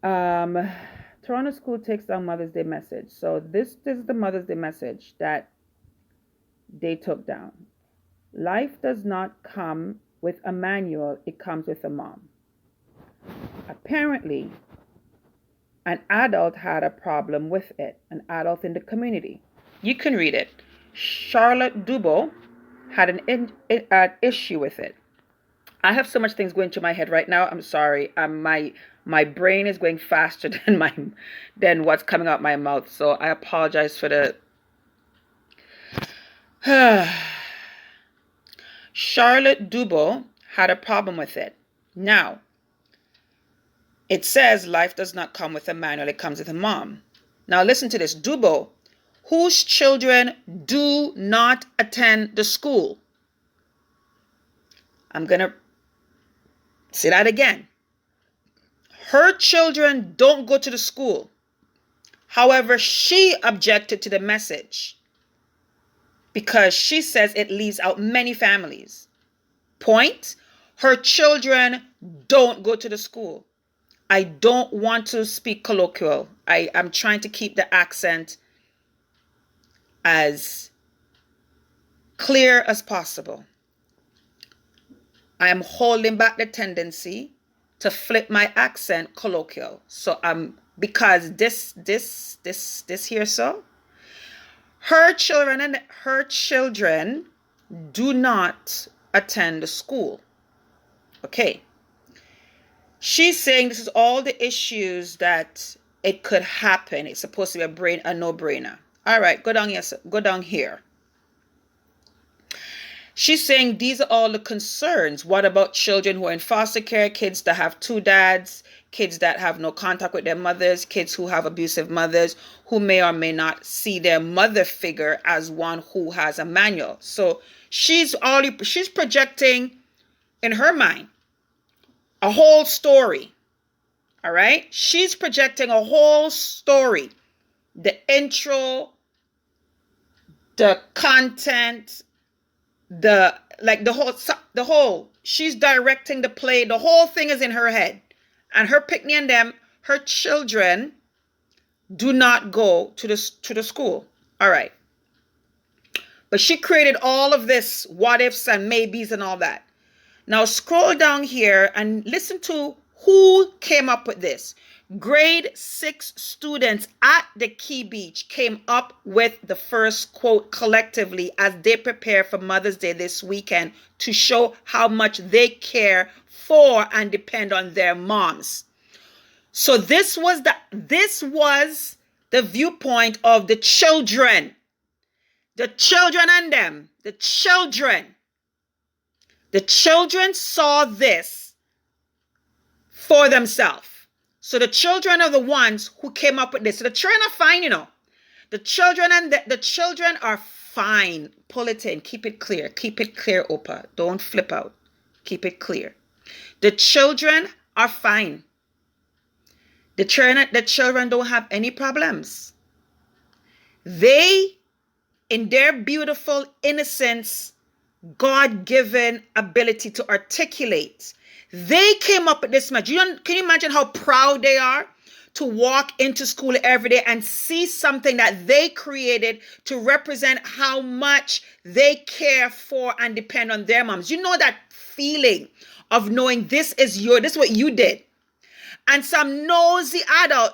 Um, Toronto School takes down Mother's Day message. So this is the Mother's Day message that they took down. Life does not come with a manual, it comes with a mom. Apparently, an adult had a problem with it, an adult in the community. You can read it. Charlotte Dubo had an issue with it. I have so much things going through my head right now. I'm sorry. My brain is going faster than what's coming out my mouth. So I apologize for the Charlotte Dubo had a problem with it. Now, it says life does not come with a manual, it comes with a mom. Now listen to this. Dubo, whose children do not attend the school. I'm going to say that again. Her children don't go to the school. However, she objected to the message because she says it leaves out many families. Point, her children don't go to the school. I don't want to speak colloquial. I'm trying to keep the accent as clear as possible. I am holding back the tendency to flip my accent colloquial. So because this here, so her children do not attend the school. Okay. She's saying this is all the issues that it could happen. It's supposed to be a no-brainer. All right, go down here. She's saying these are all the concerns. What about children who are in foster care, kids that have two dads, kids that have no contact with their mothers, kids who have abusive mothers, who may or may not see their mother figure as one who has a manual. So she's projecting in her mind a whole story. All right? She's projecting a whole story. The intro, the content, the whole, she's directing the play. The whole thing is in her head. And her picnic and them, her children do not go to the school. All right. But she created all of this what ifs and maybes and all that. Now scroll down here and listen to who came up with this. Grade 6 students at the Key Beach came up with the first quote collectively as they prepare for Mother's Day this weekend to show how much they care for and depend on their moms. So this was the viewpoint of the children. The children and them. The children. The children saw this for themselves. So the children are the ones who came up with this. So the children are fine, you know. The children the children are fine. Pull it in. Keep it clear. Keep it clear, Opa. Don't flip out. Keep it clear. The children are fine. The children don't have any problems. They, in their beautiful innocence, God-given ability to articulate, they came up with this message. Can you imagine how proud they are to walk into school every day and see something that they created to represent how much they care for and depend on their moms? You know that feeling of knowing this is what you did. And some nosy adult,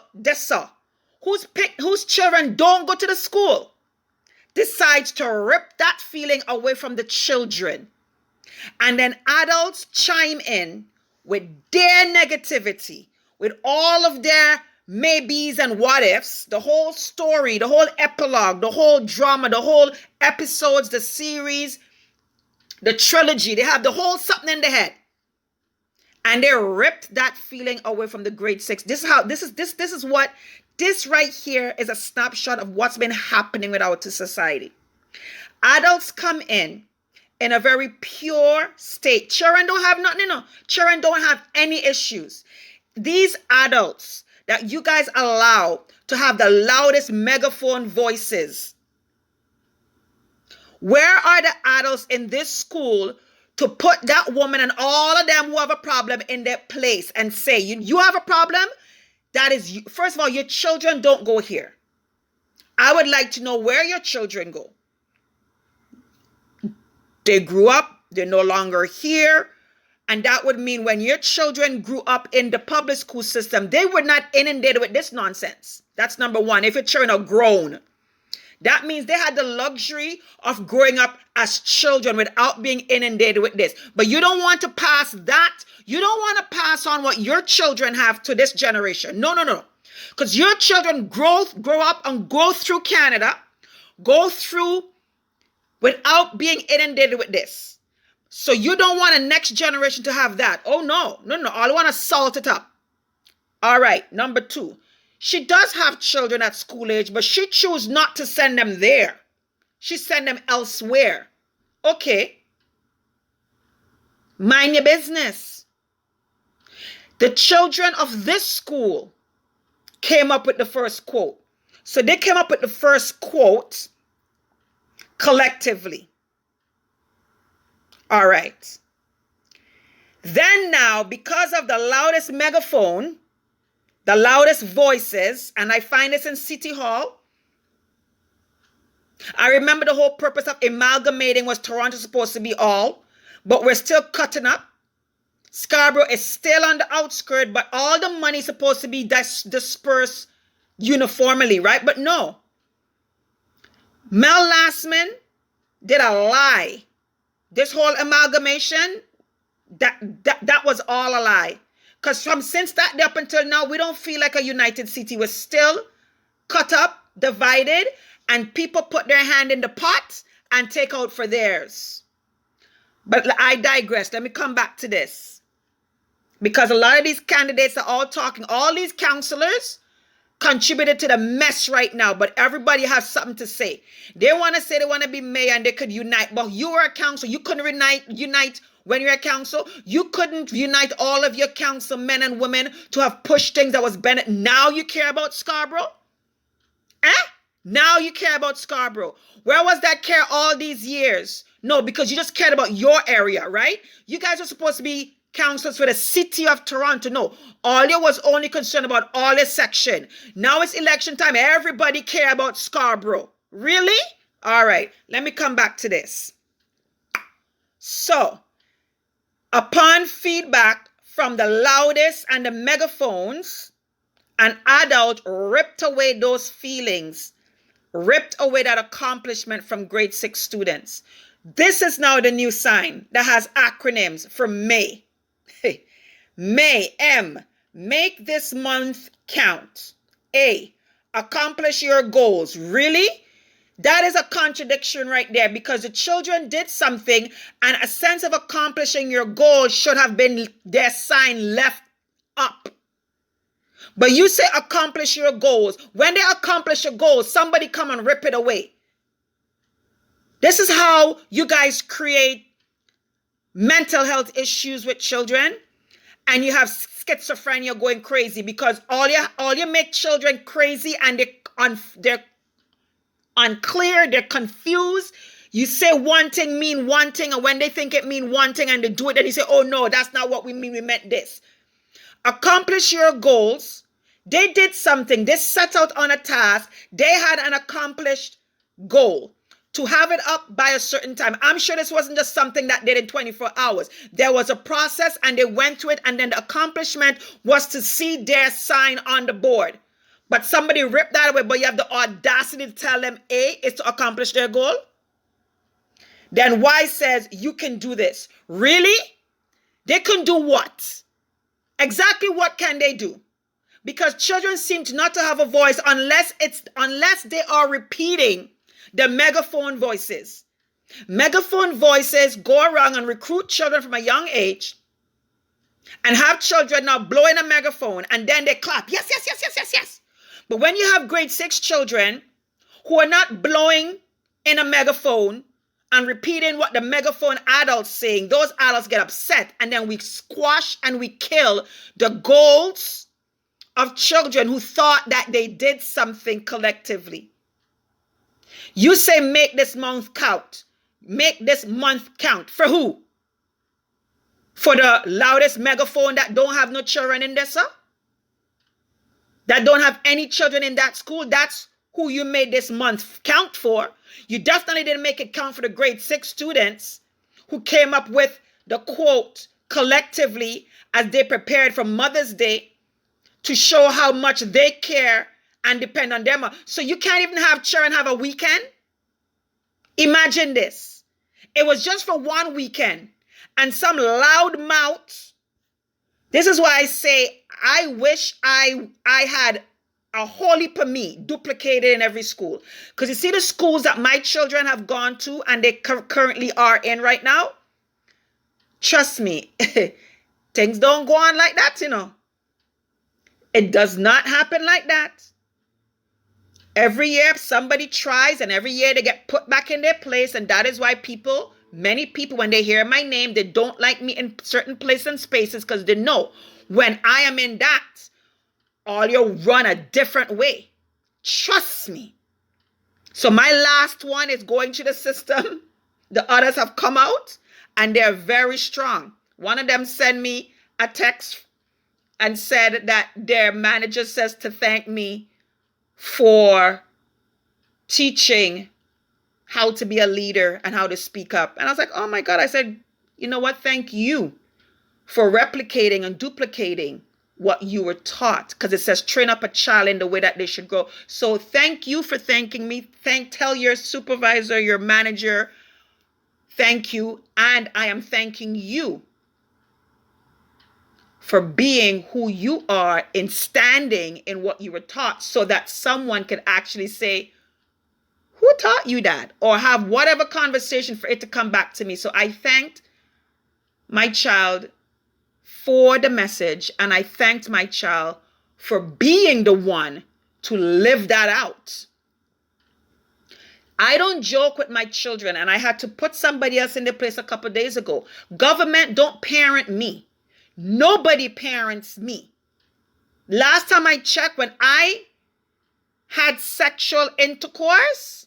whose children don't go to the school, decides to rip that feeling away from the children. And then adults chime in with their negativity, with all of their maybes and what ifs, the whole story, the whole epilogue, the whole drama, the whole episodes, the series, the trilogy. They have the whole something in their head. And they ripped that feeling away from the grade 6. This right here is a snapshot of what's been happening with our society. Adults come in a very pure state. Children don't have nothing, Children don't have any issues. These adults that you guys allow to have the loudest megaphone voices, where are the adults in this school to put that woman and all of them who have a problem in their place and say, you have a problem? That is, first of all, your children don't go here. I would like to know where your children go. They grew up, they're no longer here. And that would mean when your children grew up in the public school system, they were not inundated with this nonsense. That's number one. If your children are grown, that means they had the luxury of growing up as children without being inundated with this. But you don't want to pass that. You don't want to pass on what your children have to this generation. No, no, no. Because your children grow up and go through Canada, go through without being inundated with this. So you don't want a next generation to have that. Oh, no, no, no. I want to salt it up. All right. Number two, she does have children at school age, but she chose not to send them there. She sent them elsewhere. Okay. Mind your business. The children of this school came up with the first quote. So they came up with the first quote collectively. All right. Then now, because of the loudest megaphone, the loudest voices, and I find this in City Hall. I remember the whole purpose of amalgamating was Toronto supposed to be all, but we're still cutting up. Scarborough is still on the outskirts, but all the money is supposed to be dispersed uniformly, right? But no. Mel Lastman did a lie. This whole amalgamation, that was all a lie. Because since that day up until now, we don't feel like a united city. We're still cut up, divided, and people put their hand in the pot and take out for theirs. But I digress. Let me come back to this. Because a lot of these candidates are all talking. All these councillors contributed to the mess right now, but everybody has something to say. They want to say they want to be mayor and they could unite, but you were a council. You couldn't unite when you're a council. You couldn't unite all of your council men and women to have pushed things that was Bennett. Now you care about Scarborough? Now you care about Scarborough. Where was that care all these years? No, because you just cared about your area, right? You guys are supposed to be councillors for the city of Toronto. No, all you was only concerned about all this section. Now it's election time. Everybody care about Scarborough. Really? All right, let me come back to this. So, upon feedback from the loudest and the megaphones, an adult ripped away those feelings, ripped away that accomplishment from grade 6 students. This is now the new sign that has acronyms for May. May, M, make this month count. A, accomplish your goals. Really? That is a contradiction right there, because the children did something and a sense of accomplishing your goals should have been their sign left up. But you say accomplish your goals. When they accomplish your goals, somebody come and rip it away. This is how you guys create mental health issues with children, and you have schizophrenia going crazy because all you make children crazy and they're unclear, they're confused. You say one thing mean one thing, and when they think it mean one thing and they do it, then you say, oh no, that's not what we mean, we meant this. Accomplish your goals. They did something. They set out on a task. They had an accomplished goal to have it up by a certain time. I'm sure this wasn't just something that did in 24 hours. There was a process and they went to it, and then the accomplishment was to see their sign on the board. But somebody ripped that away, but you have the audacity to tell them A is to accomplish their goal. Then Y says you can do this. Really? They can do what? Exactly what can they do? Because children seem to not to have a voice unless they are repeating the megaphone voices. Megaphone voices go around and recruit children from a young age and have children now blowing a megaphone, and then they clap. Yes, yes, yes, yes, yes, yes. But when you have grade 6 children who are not blowing in a megaphone and repeating what the megaphone adults saying, those adults get upset, and then we squash and we kill the goals of children who thought that they did something collectively. You say make this month count. Make this month count. For who? For the loudest megaphone that don't have no children in there, sir? that don't have any children in that school, that's who you made this month count for. You definitely didn't make it count for the grade 6 students who came up with the quote collectively as they prepared for Mother's Day to show how much they care and depend on them. So you can't even have children have a weekend? Imagine this. It was just for one weekend, and some loud mouths. This is why I say I wish I had a whole heap of me duplicated in every school. Because you see the schools that my children have gone to and they currently are in right now, trust me, things don't go on like that, you know. It does not happen like that. Every year somebody tries, and every year they get put back in their place. And that is why many people, when they hear my name, they don't like me in certain places and spaces, because they know when I am in that, all you run a different way. Trust me. So my last one is going to the system. The others have come out and they're very strong. One of them sent me a text and said that their manager says to thank me for teaching how to be a leader and how to speak up. And I was like, oh my God. I said, you know what? Thank you for replicating and duplicating what you were taught, because it says train up a child in the way that they should go. So thank you for thanking me. Tell your supervisor, your manager, thank you. And I am thanking you for being who you are in standing in what you were taught, so that someone can actually say, who taught you that? Or have whatever conversation for it to come back to me. So I thanked my child for the message, and I thanked my child for being the one to live that out. I don't joke with my children, and I had to put somebody else in their place a couple of days ago. Government don't parent me. Nobody parents me. Last time I checked, when I had sexual intercourse,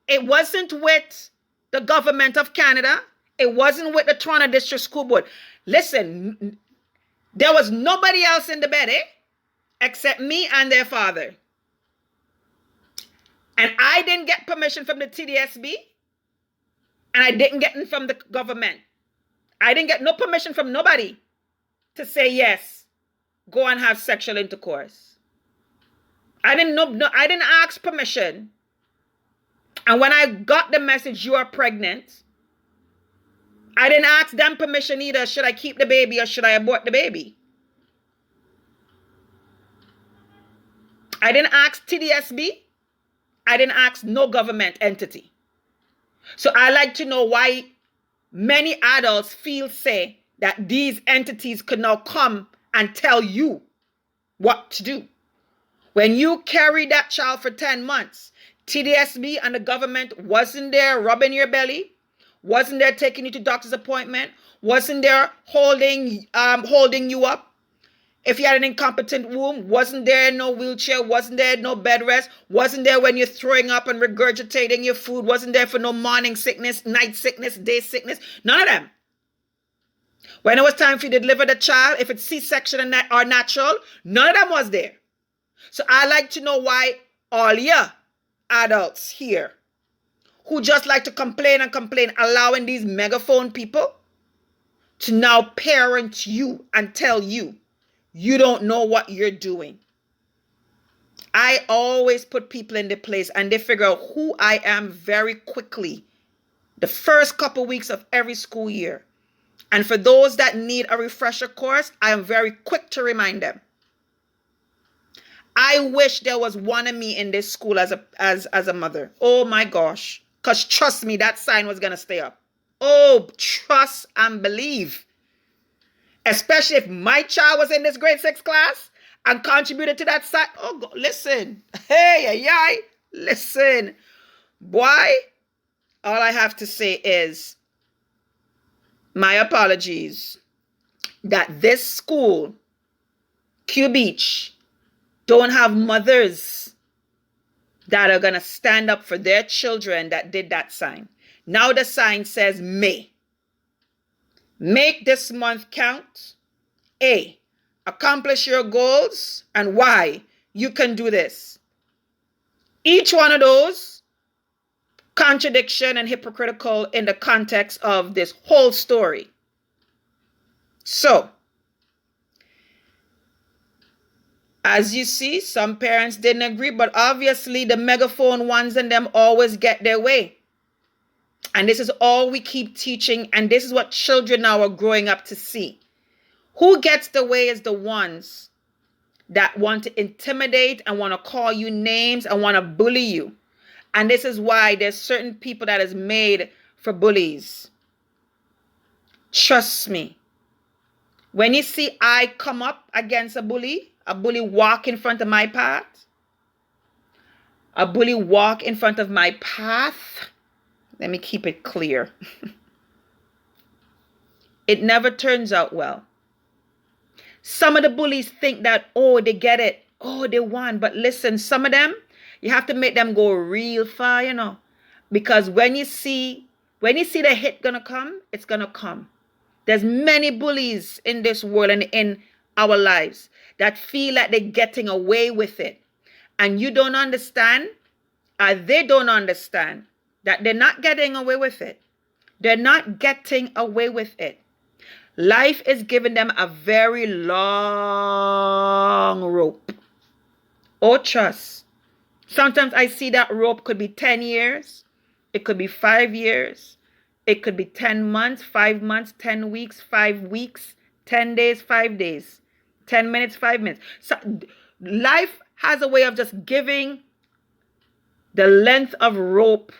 it wasn't with the government of Canada. It wasn't with the Toronto District School Board. Listen, there was nobody else in the bed, except me and their father. And I didn't get permission from the TDSB, and I didn't get it from the government. I didn't get no permission from nobody to say, yes, go and have sexual intercourse. I didn't ask permission. And when I got the message, you are pregnant, I didn't ask them permission either. Should I keep the baby or should I abort the baby? I didn't ask TDSB. I didn't ask no government entity. So I like to know why many adults say that these entities could now come and tell you what to do. When you carry that child for 10 months, TDSB and the government wasn't there rubbing your belly, wasn't there taking you to doctor's appointment, wasn't there holding you up. If you had an incompetent womb, wasn't there no wheelchair, wasn't there no bed rest, wasn't there when you're throwing up and regurgitating your food, wasn't there for no morning sickness, night sickness, day sickness, none of them. When it was time for you to deliver the child, if it's C-section or natural, none of them was there. So I like to know why all your adults here who just like to complain and complain, allowing these megaphone people to now parent you and tell you, you don't know what you're doing. I always put people in their place and they figure out who I am very quickly. The first couple weeks of every school year. And for those that need a refresher course, I am very quick to remind them. I wish there was one of me in this school as a mother. Oh my gosh. Because trust me, that sign was going to stay up. Oh, trust and believe. Especially if my child was in this grade 6 class and contributed to that sign. Oh, God, listen. Hey, listen. Boy, all I have to say is my apologies that this school, Q Beach, don't have mothers that are going to stand up for their children that did that sign. Now the sign says May. Make this month count. A, accomplish your goals. And Y, you can do this. Each one of those contradiction and hypocritical in the context of this whole story. So, as you see, some parents didn't agree, but obviously the megaphone ones and them always get their way. And this is all we keep teaching, and this is what children now are growing up to see. Who gets the way is the ones that want to intimidate and want to call you names and want to bully you. And this is why there's certain people that is made for bullies. Trust me. When you see I come up against a bully walk in front of my path, let me keep it clear. It never turns out well. Some of the bullies think that, oh, they get it. Oh, they won. But listen, some of them, you have to make them go real far, you know. Because when you see the hit gonna come, it's gonna come. There's many bullies in this world and in our lives that feel like they're getting away with it. And you don't understand, they don't understand that they're not getting away with it. They're not getting away with it. Life is giving them a very long rope. Oh, trust. Sometimes I see that rope could be 10 years. It could be 5 years. It could be 10 months, 5 months, 10 weeks, 5 weeks, 10 days, 5 days, 10 minutes, 5 minutes. So life has a way of just giving the length of rope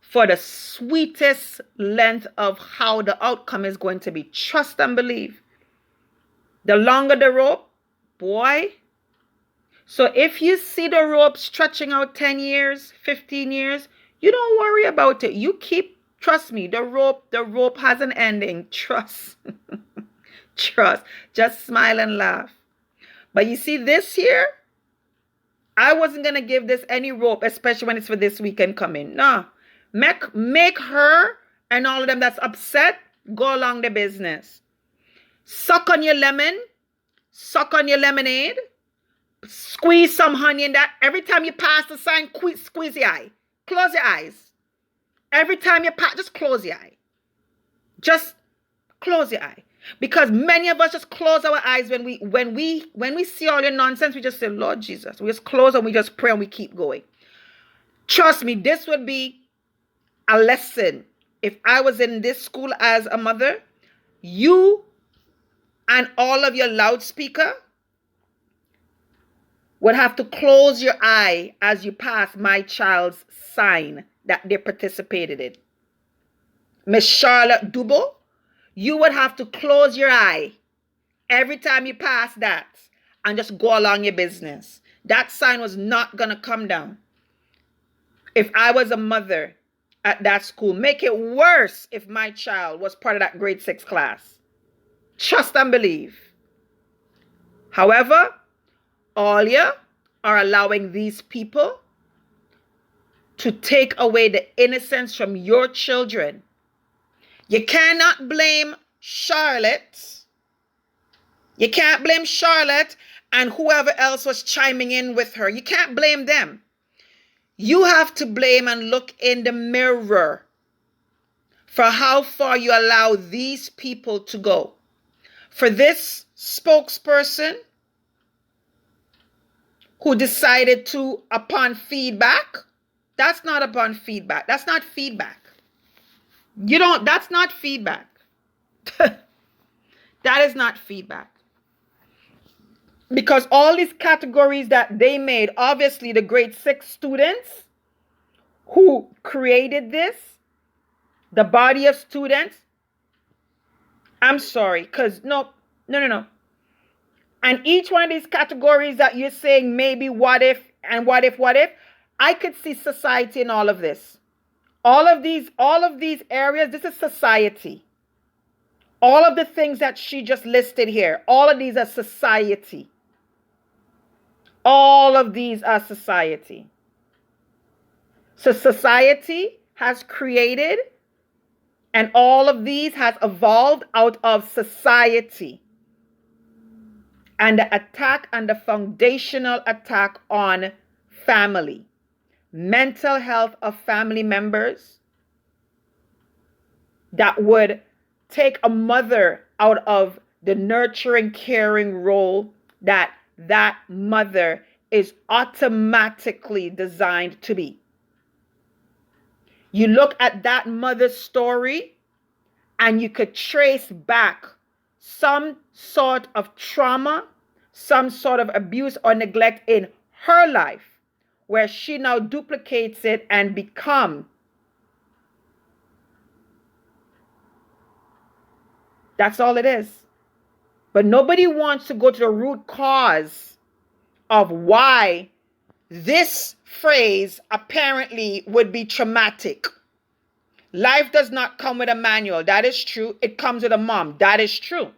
for the sweetest length of how the outcome is going to be. Trust and believe. The longer the rope, boy. So if you see the rope stretching out 10 years, 15 years, you don't worry about it. You keep, trust me, the rope has an ending. Trust. Trust. Just smile and laugh. But you see this here, I wasn't going to give this any rope, especially when it's for this weekend coming. No. Make her and all of them that's upset go along the business. Suck on your lemon. Suck on your lemonade. Squeeze some honey in that. Every time you pass the sign, squeeze your eye. Close your eyes. Every time you pass, just close your eye. Just close your eye. Because many of us just close our eyes when we see all your nonsense. We just say, Lord Jesus. We just close and we just pray and we keep going. Trust me, this would be a lesson. If I was in this school as a mother, you and all of your loudspeaker would have to close your eye as you pass my child's sign that they participated in. Miss Charlotte Dubo, you would have to close your eye every time you pass that and just go along your business. That sign was not going to come down. If I was a mother at that school, make it worse if my child was part of that grade 6 class. Trust and believe. However, all you are allowing these people to take away the innocence from your children. You cannot blame Charlotte. You can't blame Charlotte and whoever else was chiming in with her. You can't blame them. You have to blame and look in the mirror for how far you allow these people to go. For this spokesperson who decided to, upon feedback, that's not upon feedback. That's not feedback. That's not feedback. That is not feedback. Because all these categories that they made, obviously the grade 6 students who created this, the body of students, I'm sorry, because no. And each one of these categories that you're saying maybe what if, I could see society in all of this. All of these areas, this is society. All of the things that she just listed here, all of these are society. All of these are society. So society has created, and all of these has evolved out of society. and the attack and the foundational attack on family, mental health of family members, that would take a mother out of the nurturing, caring role that mother is automatically designed to be. You look at that mother's story and you could trace back some sort of trauma, some sort of abuse or neglect in her life, where she now duplicates it and become. That's all it is. But nobody wants to go to the root cause of why this phrase apparently would be traumatic. Life does not come with a manual. That is true. It comes with a mom. That is true.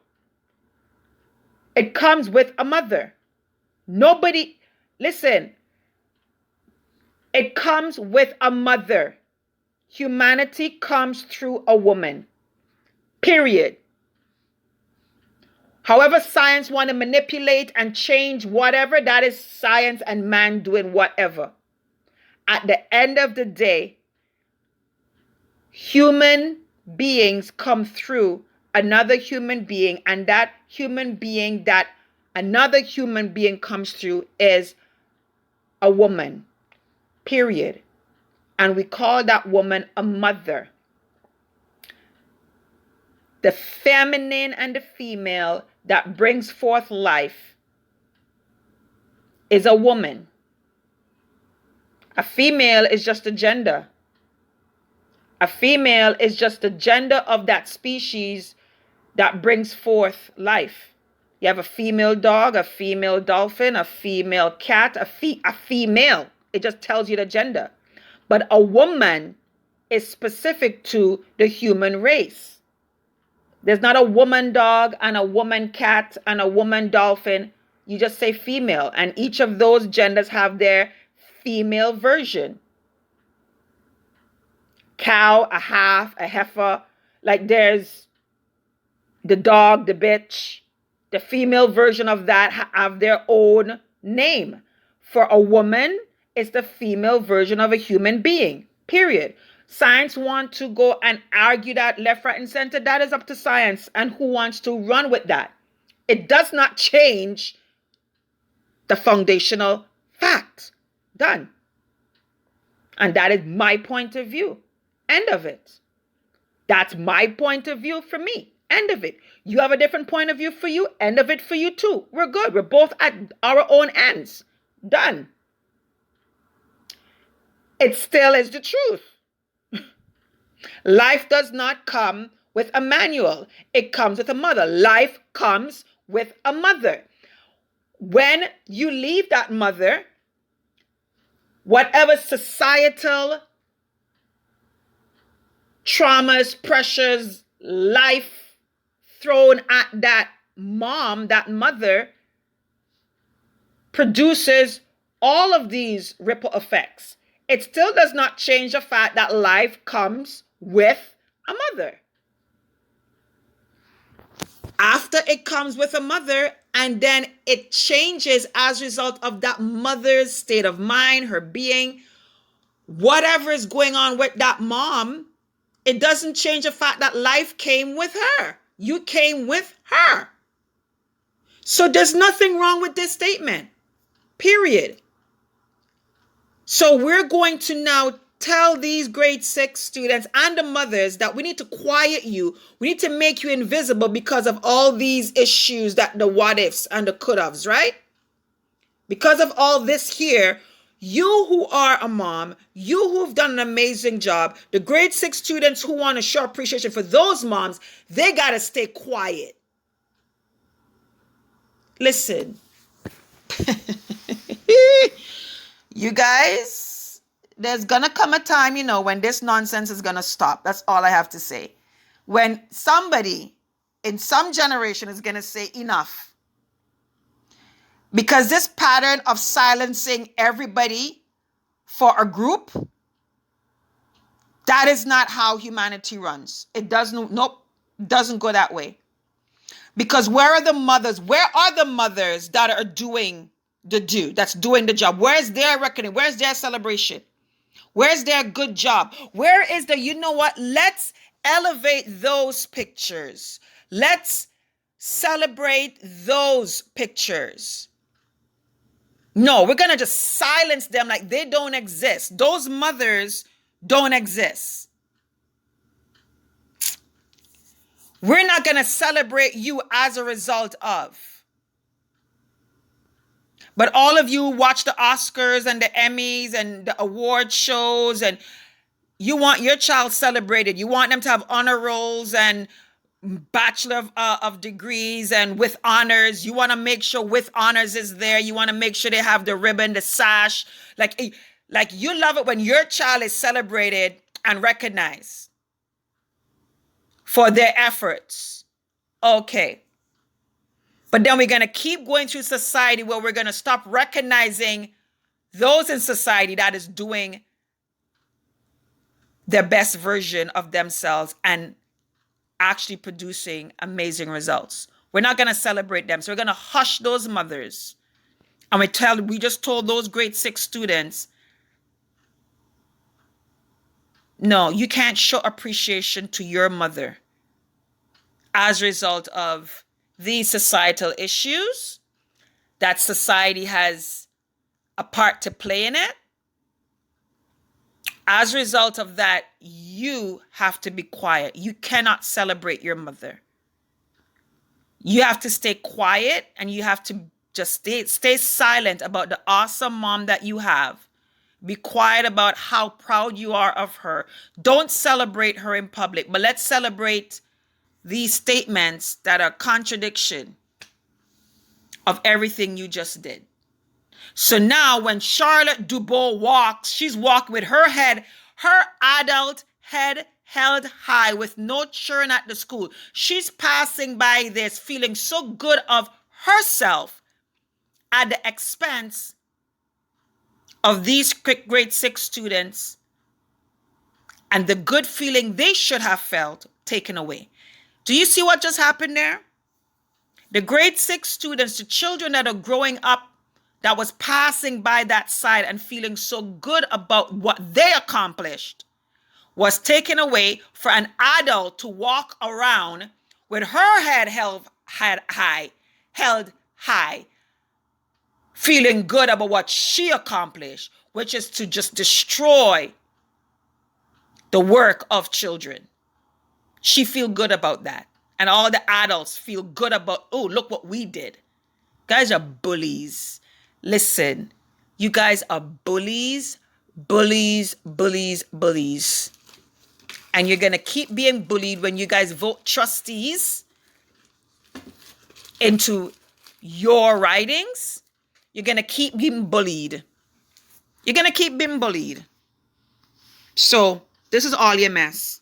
It comes with a mother. Nobody, listen, it comes with a mother. Humanity comes through a woman. Period. However science want to manipulate and change whatever, that is science and man doing whatever. At the end of the day, human beings come through another human being, and that human being that another human being comes through is a woman. Period. And we call that woman a mother. The feminine and the female that brings forth life is a woman. A female is just a gender. A female is just the gender of that species that brings forth life. You have a female dog, a female dolphin, a female cat, a female. It just tells you the gender. But a woman is specific to the human race. There's not a woman dog and a woman cat and a woman dolphin. You just say female. And each of those genders have their female version. Cow, a half, a heifer. Like there's the dog, the bitch. The female version of that have their own name. For a woman, it's the female version of a human being. Period. Science want to go and argue that left, right, and center. That is up to science and who wants to run with that. It does not change the foundational fact. Done. And that is my point of view. End of it. That's my point of view for me. End of it. You have a different point of view for you. End of it for you too. We're good. We're both at our own ends. Done. It still is the truth. Life does not come with a manual. It comes with a mother. Life comes with a mother. When you leave that mother, whatever societal traumas, pressures, life thrown at that mom, that mother, produces all of these ripple effects. It still does not change the fact that life comes with a mother. After it comes with a mother, and then it changes as a result of that mother's state of mind, her being, whatever is going on with that mom, it doesn't change the fact that life came with her. You came with her. So there's nothing wrong with this statement. Period. So we're going to now tell these grade 6 students and the mothers that we need to quiet you. We need to make you invisible because of all these issues, that the what ifs and the could haves, right? Because of all this here, you who are a mom, you who've done an amazing job, the grade 6 students who want to show appreciation for those moms, they got to stay quiet. Listen. You guys, there's going to come a time, when this nonsense is going to stop. That's all I have to say. When somebody in some generation is going to say enough. Because this pattern of silencing everybody for a group, that is not how humanity runs. It doesn't go that way. Because where are the mothers? Where are the mothers that are doing that's doing the job? Where's their reckoning? Where's their celebration? Where's their good job? Where is the, you know what? Let's elevate those pictures. Let's celebrate those pictures. No, we're going to just silence them like they don't exist. Those mothers don't exist. We're not going to celebrate you as a result of. But all of you watch the Oscars and the Emmys and the award shows, and you want your child celebrated. You want them to have honor rolls and bachelor of degrees and with honors. You want to make sure with honors is there. You want to make sure they have the ribbon, the sash. Like you love it when your child is celebrated and recognized for their efforts. Okay. But then we're going to keep going through society where we're going to stop recognizing those in society that is doing their best version of themselves and actually producing amazing results. We're not going to celebrate them. So we're going to hush those mothers. And we just told those grade 6 students, no, you can't show appreciation to your mother as a result of these societal issues that society has a part to play in it. As a result of that, you have to be quiet. You cannot celebrate your mother. You have to stay quiet and you have to just stay silent about the awesome mom that you have. Be quiet about how proud you are of her. Don't celebrate her in public, but let's celebrate these statements that are contradiction of everything you just did. So now when Charlotte Dubois walks, she's walking with her adult head held high with no children at the school. She's passing by this feeling so good of herself at the expense of these grade 6 students and the good feeling they should have felt taken away. Do you see what just happened there? The grade 6 students, the children that are growing up, that was passing by that side and feeling so good about what they accomplished, was taken away for an adult to walk around with her head held high, feeling good about what she accomplished, which is to just destroy the work of children. She feel good about that. And all the adults feel good about, oh, look what we did. Guys are bullies. Listen, you guys are bullies. And you're going to keep being bullied when you guys vote trustees into your ridings. You're going to keep being bullied. You're going to keep being bullied. So this is all your mess.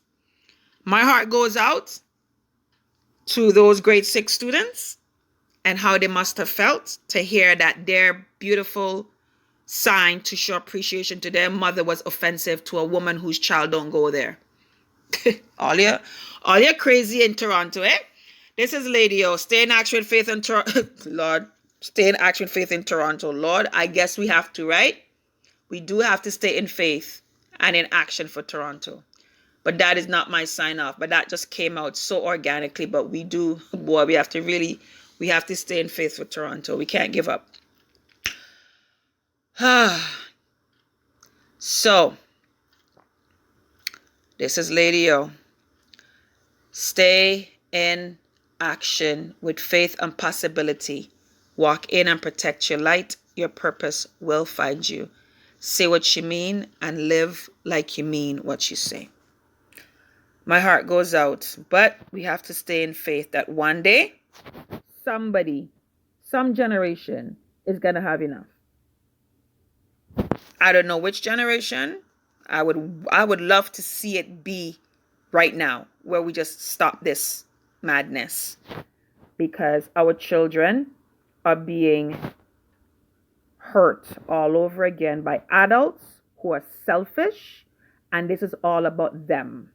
My heart goes out to those grade 6 students and how they must have felt to hear that their beautiful sign to show appreciation to their mother was offensive to a woman whose child don't go there. all you crazy in Toronto, eh? This is Lady O. Stay in action with faith in Toronto. Lord, stay in action with faith in Toronto. Lord, I guess we have to, right? We do have to stay in faith and in action for Toronto. But that is not my sign off. But that just came out so organically. But we do, boy, we have to stay in faith for Toronto. We can't give up. So, this is Lady O. Stay in action with faith and possibility. Walk in and protect your light. Your purpose will find you. Say what you mean and live like you mean what you say. My heart goes out, but we have to stay in faith that one day, somebody, some generation is going to have enough. I don't know which generation. I would love to see it be right now where we just stop this madness, because our children are being hurt all over again by adults who are selfish, and this is all about them.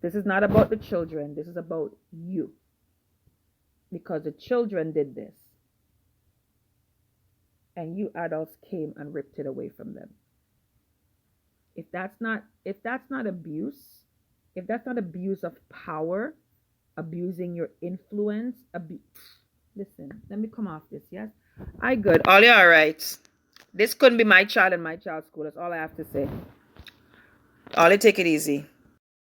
This is not about the children. This is about you. because the children did this. And you adults came and ripped it away from them. If that's not abuse, if that's not abuse of power, abusing your influence, listen, let me come off this, yes? I good. All you all right. This couldn't be my child in my child's school. That's all I have to say. All you take it easy.